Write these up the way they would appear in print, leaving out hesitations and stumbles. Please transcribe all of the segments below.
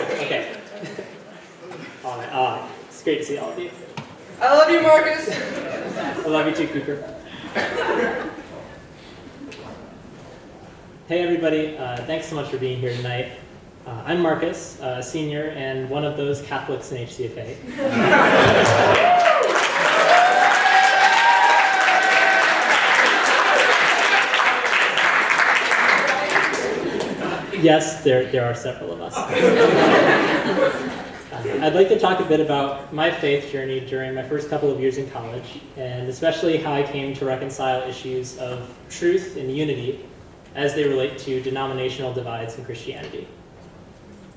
Awesome. Okay. All right. It's great to see all of you. I love you, Marcus. I love you too, Cooper. Hey, everybody. Thanks so much for being here tonight. I'm Marcus, a senior and one of those Catholics in HCFA. Yes, there are several of us. I'd like to talk a bit about my faith journey during my first couple of years in college, and especially how I came to reconcile issues of truth and unity as they relate to denominational divides in Christianity.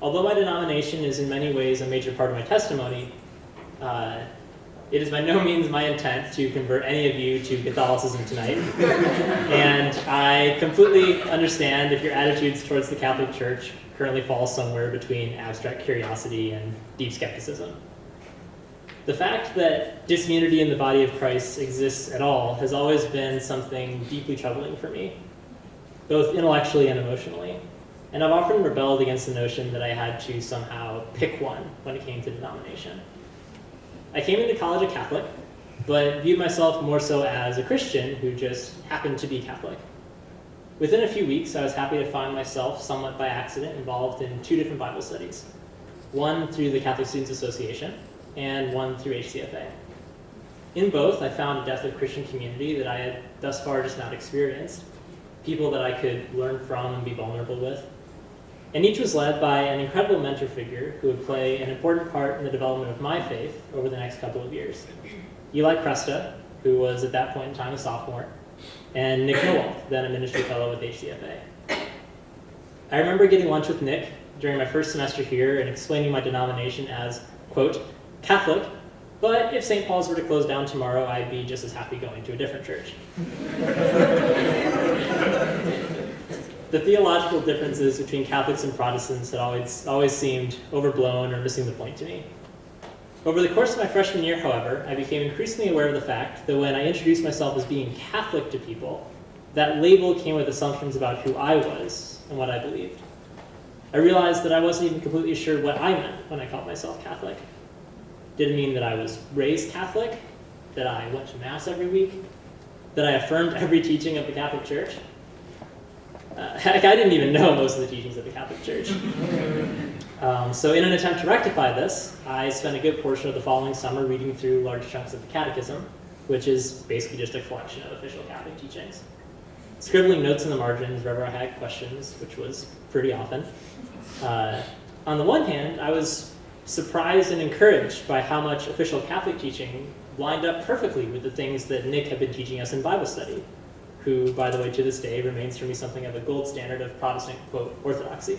Although my denomination is in many ways a major part of my testimony, it is by no means my intent to convert any of you to Catholicism tonight. And I completely understand if your attitudes towards the Catholic Church currently fall somewhere between abstract curiosity and deep skepticism. The fact that disunity in the body of Christ exists at all has always been something deeply troubling for me, both intellectually and emotionally. And I've often rebelled against the notion that I had to somehow pick one when it came to denomination. I came into college a Catholic, but viewed myself more so as a Christian who just happened to be Catholic. Within a few weeks, I was happy to find myself, somewhat by accident, involved in 2 different Bible studies. One through the Catholic Students Association, and one through HCFA. In both, I found a depth of Christian community that I had thus far just not experienced, people that I could learn from and be vulnerable with. And each was led by an incredible mentor figure who would play an important part in the development of my faith over the next couple of years. Eli Cresta, who was at that point in time a sophomore, and Nick Nowald, then a ministry fellow with HCFA. I remember getting lunch with Nick during my first semester here and explaining my denomination as, quote, Catholic, but if St. Paul's were to close down tomorrow, I'd be just as happy going to a different church. The theological differences between Catholics and Protestants had always seemed overblown or missing the point to me. Over the course of my freshman year, however, I became increasingly aware of the fact that when I introduced myself as being Catholic to people, that label came with assumptions about who I was and what I believed. I realized that I wasn't even completely sure what I meant when I called myself Catholic. Did it mean that I was raised Catholic? That I went to Mass every week? That I affirmed every teaching of the Catholic Church? Heck, I didn't even know most of the teachings of the Catholic Church. So in an attempt to rectify this, I spent a good portion of the following summer reading through large chunks of the Catechism, which is basically just a collection of official Catholic teachings. Scribbling notes in the margins wherever I had questions, which was pretty often. On the one hand, I was surprised and encouraged by how much official Catholic teaching lined up perfectly with the things that Nick had been teaching us in Bible study, who, by the way, to this day, remains for me something of a gold standard of Protestant, quote, orthodoxy.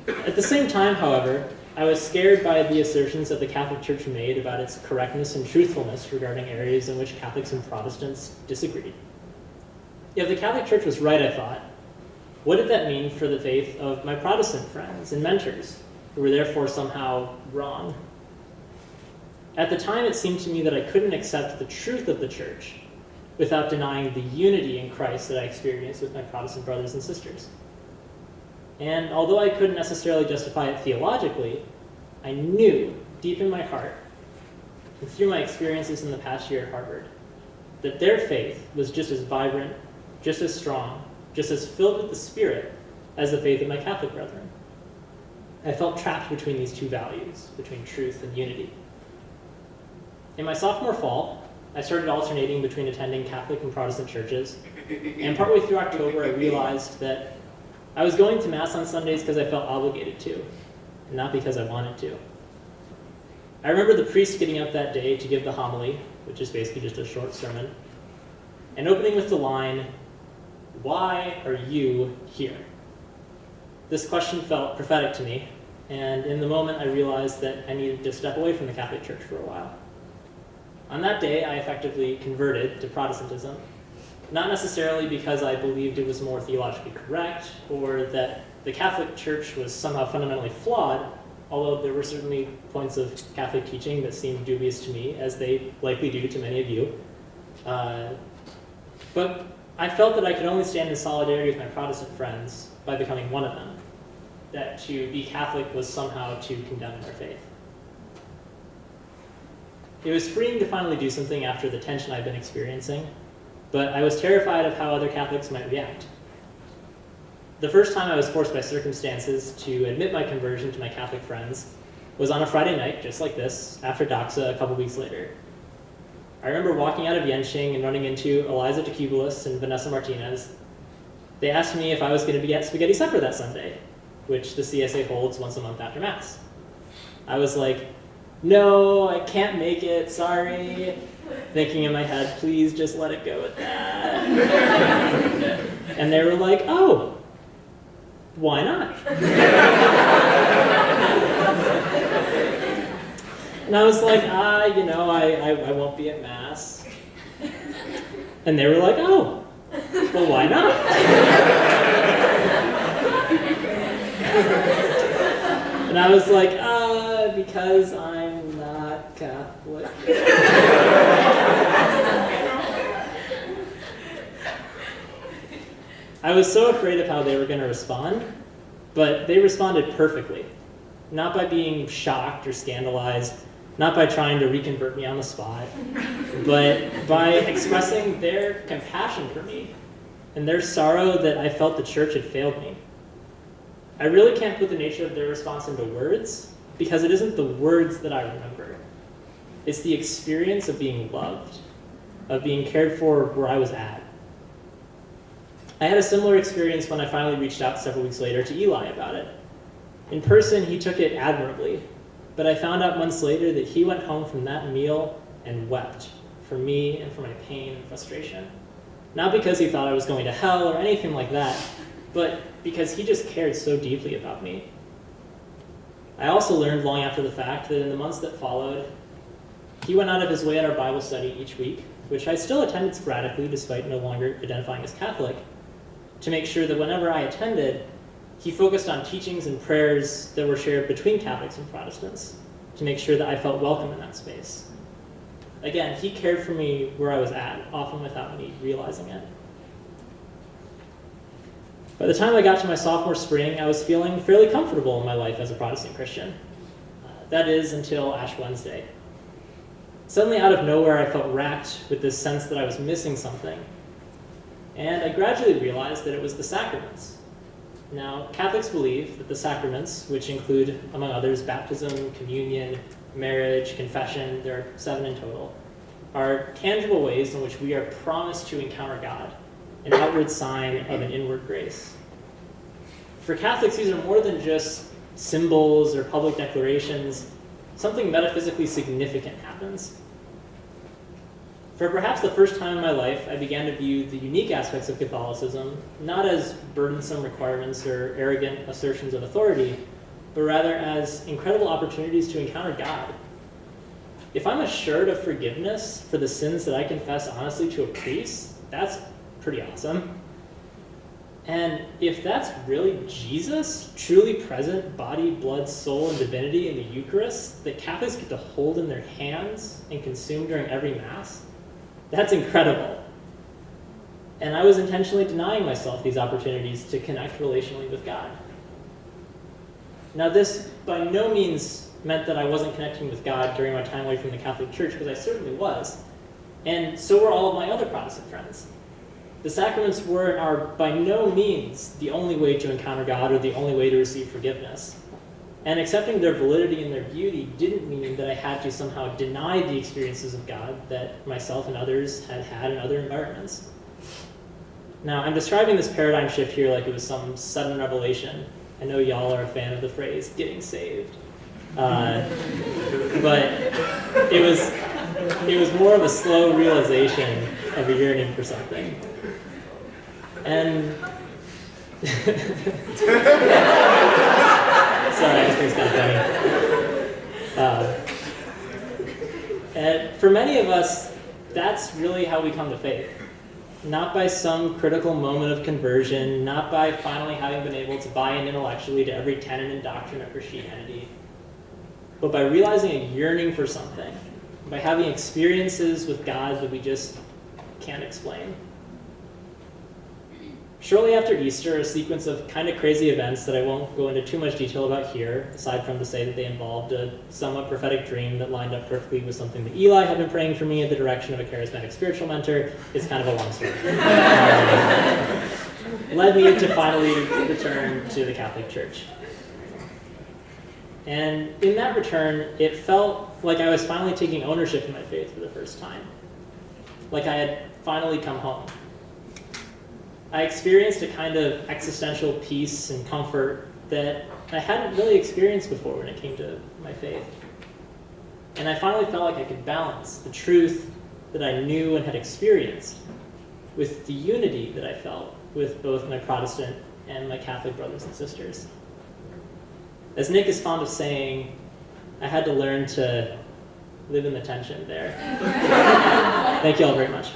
At the same time, however, I was scared by the assertions that the Catholic Church made about its correctness and truthfulness regarding areas in which Catholics and Protestants disagreed. If the Catholic Church was right, I thought, what did that mean for the faith of my Protestant friends and mentors, who were therefore somehow wrong? At the time, it seemed to me that I couldn't accept the truth of the Church without denying the unity in Christ that I experienced with my Protestant brothers and sisters. And although I couldn't necessarily justify it theologically, I knew deep in my heart, and through my experiences in the past year at Harvard, that their faith was just as vibrant, just as strong, just as filled with the Spirit as the faith of my Catholic brethren. I felt trapped between these two values, between truth and unity. In my sophomore fall, I started alternating between attending Catholic and Protestant churches, and partway through October, I realized that I was going to Mass on Sundays because I felt obligated to, and not because I wanted to. I remember the priest getting up that day to give the homily, which is basically just a short sermon, and opening with the line, "Why are you here?" This question felt prophetic to me, and in the moment I realized that I needed to step away from the Catholic Church for a while. On that day, I effectively converted to Protestantism, not necessarily because I believed it was more theologically correct or that the Catholic Church was somehow fundamentally flawed, although there were certainly points of Catholic teaching that seemed dubious to me, as they likely do to many of you. But I felt that I could only stand in solidarity with my Protestant friends by becoming one of them. that to be Catholic was somehow to condemn their faith. It was freeing to finally do something after the tension I'd been experiencing, but I was terrified of how other Catholics might react. The first time I was forced by circumstances to admit my conversion to my Catholic friends was on a Friday night, just like this, after Doxa a couple weeks later. I remember walking out of Yenching and running into Eliza Tecubulis and Vanessa Martinez. They asked me if I was going to be at Spaghetti Supper that Sunday, which the CSA holds once a month after Mass. I was like, no, I can't make it, sorry. Thinking in my head, please just let it go at that. And they were like, oh, why not? And I was like, I won't be at Mass. And they were like, oh, well, why not? And I was like, because I'm not Catholic. I was so afraid of how they were going to respond, but they responded perfectly. Not by being shocked or scandalized, not by trying to reconvert me on the spot, but by expressing their compassion for me and their sorrow that I felt the church had failed me. I really can't put the nature of their response into words, because it isn't the words that I remember. It's the experience of being loved, of being cared for where I was at. I had a similar experience when I finally reached out several weeks later to Eli about it. In person, he took it admirably, but I found out months later that he went home from that meal and wept for me and for my pain and frustration. Not because he thought I was going to hell or anything like that, but because he just cared so deeply about me. I also learned long after the fact that in the months that followed, he went out of his way at our Bible study each week, which I still attended sporadically despite no longer identifying as Catholic, to make sure that whenever I attended, he focused on teachings and prayers that were shared between Catholics and Protestants, to make sure that I felt welcome in that space. Again, he cared for me where I was at, often without me realizing it. By the time I got to my sophomore spring, I was feeling fairly comfortable in my life as a Protestant Christian. That is, until Ash Wednesday. Suddenly, out of nowhere, I felt racked with this sense that I was missing something. And I gradually realized that it was the sacraments. Now, Catholics believe that the sacraments, which include, among others, baptism, communion, marriage, confession, there are 7 in total, are tangible ways in which we are promised to encounter God, an outward sign of an inward grace. For Catholics, these are more than just symbols or public declarations. Something metaphysically significant happens. For perhaps the first time in my life, I began to view the unique aspects of Catholicism not as burdensome requirements or arrogant assertions of authority, but rather as incredible opportunities to encounter God. If I'm assured of forgiveness for the sins that I confess honestly to a priest, that's pretty awesome. And if that's really Jesus, truly present, body, blood, soul, and divinity in the Eucharist, that Catholics get to hold in their hands and consume during every Mass, that's incredible. And I was intentionally denying myself these opportunities to connect relationally with God. Now, this by no means meant that I wasn't connecting with God during my time away from the Catholic Church, because I certainly was. And so were all of my other Protestant friends. The sacraments were and are by no means the only way to encounter God or the only way to receive forgiveness. And accepting their validity and their beauty didn't mean that I had to somehow deny the experiences of God that myself and others had had in other environments. Now, I'm describing this paradigm shift here like it was some sudden revelation. I know y'all are a fan of the phrase, getting saved. But it was more of a slow realization of a yearning for something. And sorry, I just think it's kind of funny. And for many of us, that's really how we come to faith. Not by some critical moment of conversion, not by finally having been able to buy in intellectually to every tenet and doctrine of Christianity, but by realizing a yearning for something, by having experiences with God that we just can't explain. Shortly after Easter, a sequence of kind of crazy events that I won't go into too much detail about here, aside from to say that they involved a somewhat prophetic dream that lined up perfectly with something that Eli had been praying for me in the direction of a charismatic spiritual mentor. It's kind of a long story. Led me to finally return to the Catholic Church. And in that return, it felt like I was finally taking ownership of my faith for the first time. Like I had finally come home. I experienced a kind of existential peace and comfort that I hadn't really experienced before when it came to my faith. And I finally felt like I could balance the truth that I knew and had experienced with the unity that I felt with both my Protestant and my Catholic brothers and sisters. As Nick is fond of saying, I had to learn to live in the tension there. Thank you all very much.